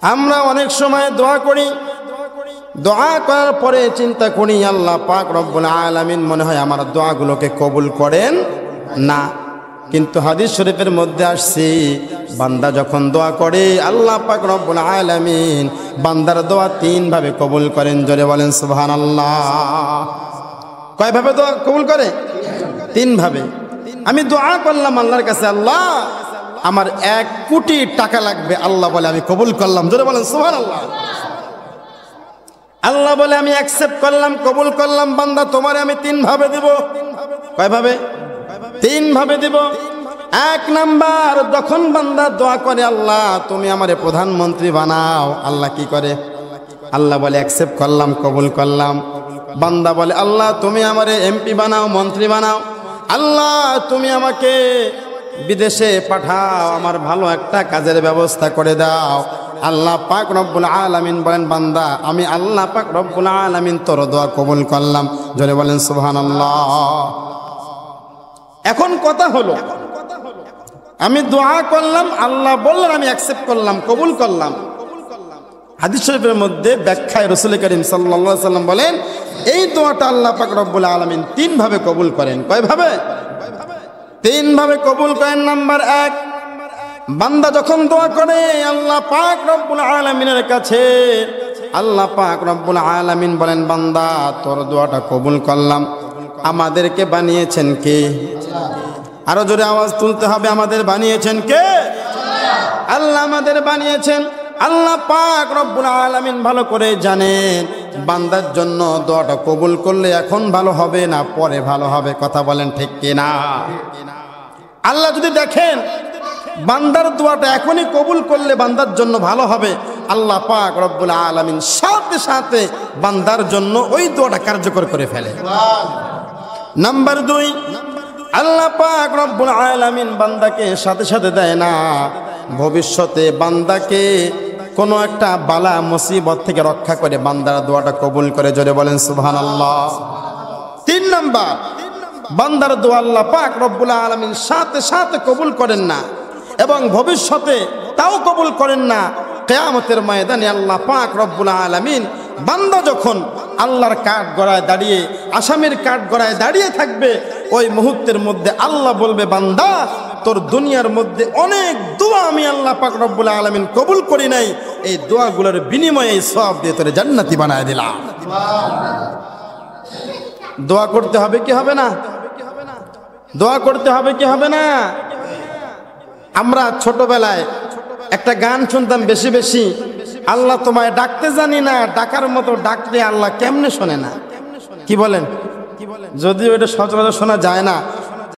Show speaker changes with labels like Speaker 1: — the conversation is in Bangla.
Speaker 1: আমরা অনেক সময় দোয়া করি, দোয়া করার পরে চিন্তা করি আল্লাহ পাক রব্বুল আলামিন মনে হয় আমার দোয়াগুলোকে কবুল করেন না। কিন্তু হাদিস শরীফের মধ্যে আসছে বান্দা যখন দোয়া করে আল্লাহ পাক রব্বুল আলামিন বান্দার দোয়া 3 ভাবে কবুল করেন। জোরে বলেন সুবহানাল্লাহ। কয় ভাবে দোয়া কবুল করে? 3 ভাবে। আমি দোয়া করলাম আল্লাহর কাছে, আল্লাহ আমার 1 কোটি টাকা লাগবে, আল্লাহ বলে আমি কবুল করলাম। জোরে বলেন সুবহানাল্লাহ। আল্লাহ বলে আমি অ্যাকসেপ্ট করলাম, কবুল করলাম। বান্দা তোমারে আমি 3 ভাবে দেব। কয় ভাবে? 3 ভাবে দেব। 1 নাম্বার, যখন বান্দা দোয়া করে আল্লাহ তুমি আমারে প্রধানমন্ত্রী বানাও, আল্লাহ কি করে? আল্লাহ বলে অ্যাকসেপ্ট করলাম, কবুল করলাম। বান্দা বলে আল্লাহ তুমি আমারে এমপি বানাও, মন্ত্রী বানাও, আল্লাহ তুমি আমাকে বিদেশে পাঠাও, আমার ভালো একটা কাজের ব্যবস্থা করে দাও। আল্লাহ পাক রব্বুল আলামিন বলেন বান্দা আমি আল্লাহ পাক রব্বুল আলামিন তোর দোয়া কবুল করলাম। জোরে বলেন সুবহানাল্লাহ। এখন কথা হলো, আমি দোয়া করলাম, আল্লাহ বললেন আমি অ্যাকসেপ্ট করলাম, কবুল করলাম। হাদিস শরীফের মধ্যে ব্যাখ্যায় রাসূল করিম সাল্লাল্লাহু আলাইহি ওয়াসাল্লাম বলেন এই দোয়াটা আল্লাহ পাক রব্বুল আলামিন 3 ভাবে কবুল করেন। কয় ভাবে? 3 ভাবে কবুল করেন। নাম্বার 1, বান্দা যখন দোয়া করে আল্লাহ পাক রব্বুল আলামিনের কাছে, আল্লাহ পাক রব্বুল আলামিন বলেন বান্দা তোর দোয়াটা কবুল করলাম। আমাদেরকে বানিয়েছেন কে? আরো জোরে আওয়াজ তুলতে হবে, আমাদের বানিয়েছেন কে? আল্লাহ আমাদের বানিয়েছেন। আল্লাহ পাক রব্বুল আলামিন ভালো করে জানেন বান্দার জন্য দোয়াটা কবুল করলে এখন ভালো হবে না পরে ভালো হবে। কথা বলেন ঠিক কিনা? আল্লাহ যদি দেখেন বান্দার দোয়াটা এখনই কবুল করলে বান্দার জন্য ভালো হবে, আল্লাহ পাক রব্বুল আলামিন সাথে সাথে বান্দার জন্য ওই দোয়াটা কার্যকর করে ফেলে। নাম্বার 2, আল্লাহ পাক রব্বুল আলামিন বান্দাকে সাথে সাথে দেয় না, ভবিষ্যতে বান্দাকে কোনো একটা বালা মুসিবত থেকে রক্ষা করে বান্দার দোয়াটা কবুল করে। জোরে বলেন সুবহানাল্লাহ। 3 নাম্বার, বান্দার দোয়া আল্লাহ পাক রব্বুল আলামিন সাথে সাথে কবুল করেন না এবং ভবিষ্যতে তাও কবুল করেন না। কিয়ামতের ময়দানে আল্লাহ পাক রব্বুল আলামিন বান্দা যখন আল্লাহর কাঠ গড়ায় দাঁড়িয়ে, আসামির কাঠ গড়ায় দাঁড়িয়ে থাকবে, ওই মুহূর্তের মধ্যে আল্লাহ বলবে বান্দা তোর দুনিয়ার মধ্যে অনেক দোয়া আমি আল্লাহ পাক রব্বুল আলামিন কবুল করি নাই, এই দোয়াগুলোর বিনিময়ে সওয়াব দিয়ে তোরে জান্নাতি বানায় দিলাম। দোয়া করতে হবে কি হবে না? দোয়া করতে হবে কি হবে না? আমরা ছোটবেলায় একটা গান শুনতাম বেশি বেশি, আল্লাহ তোমায় ডাকতে জানি না, ডাকার মতো ডাকতে আল্লাহ কেমনে শোনে না। কি বলেন? যদিও এটা সচরাচর শোনা যায় না,